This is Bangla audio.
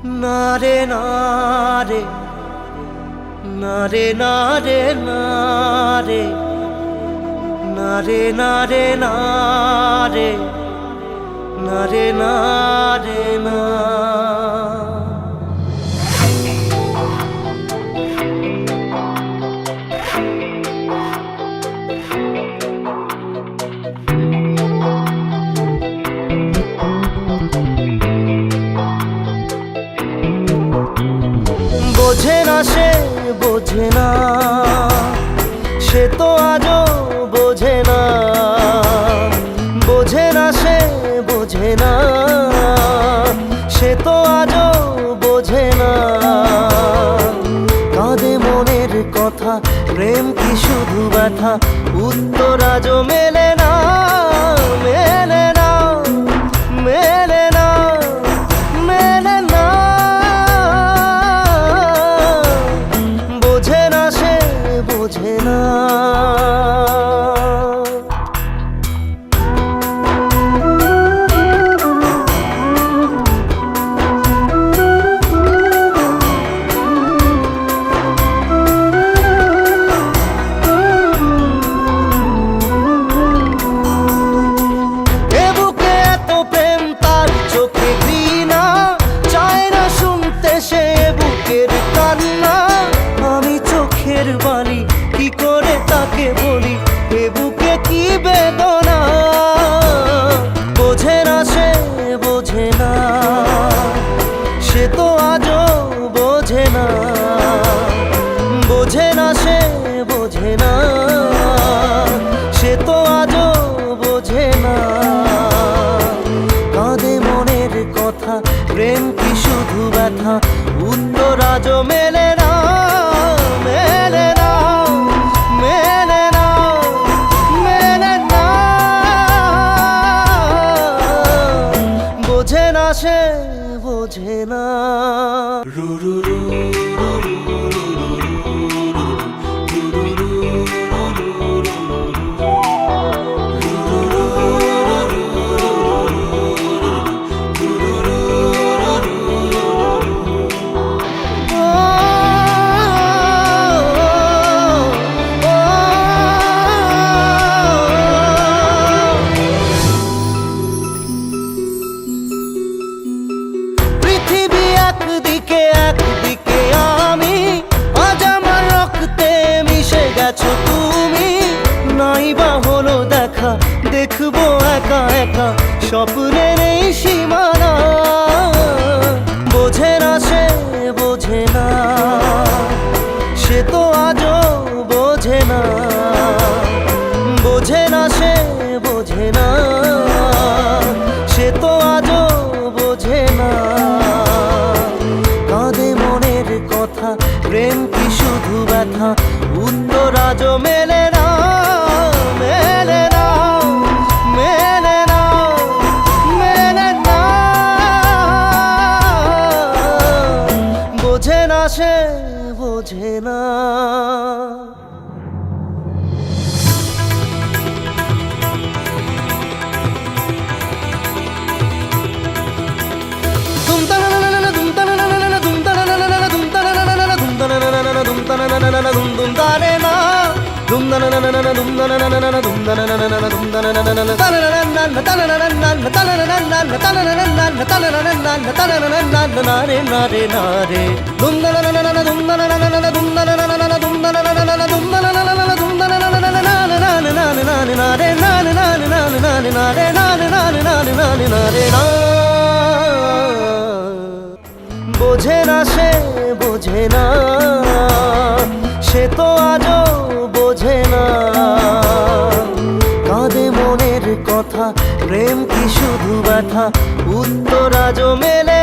না রে না রে, না রে না রে, না রে, না রে না রে, না রে, না রে না রে না। বোঝে না সে, বোঝে না সে তো আজও বোঝে না, বোঝে না সে, বোঝে না সে তো আজও বোঝে না। কাঁদে মনের কথা, প্রেম কি শুধু ব্যথা, উত্তর আজও মেলে না, মেলে না, মেলে না, মেলে না। বোঝে না সে, বোঝে না। বাণী কি করে তাকে বলি, এ বুকে কি বেদনা। বোঝে না সে, বোঝে না সে তো আজও বোঝে না, বোঝে না সে, বোঝে না সে তো আজও বোঝে না। কাঁদে মনের কথা, প্রেম কি শুধু ব্যথা, উত্তর আজও মেলে না, মেলে না, মেলে না, মেলে না। বোঝে না সে, বোঝে না। একদিকে একদিকে আমি, আজ আমার রক্তে মিশে গেছো তুমি। নাই বা হলো দেখা, দেখবো একা একা স্বপ্নের এই সীমানা। বোঝে না সে, বোঝে না সে তো আজও বোঝে না, বোঝে না সে, বোঝে না সে তো আজও বোঝে না। কাঁদে মনের কথা, প্রেম কি শুধু ব্যথা, উত্তর আজও মেলে না, মেলে না, মেলে না, মেলে না। বোঝে না সে, বোঝে না। বোঝে না সে, বোঝে না সে তো আজও বোঝে না। কাঁদে মনের কথা, প্রেম কি শুধু ব্যথা, উত্তর আজও মেলে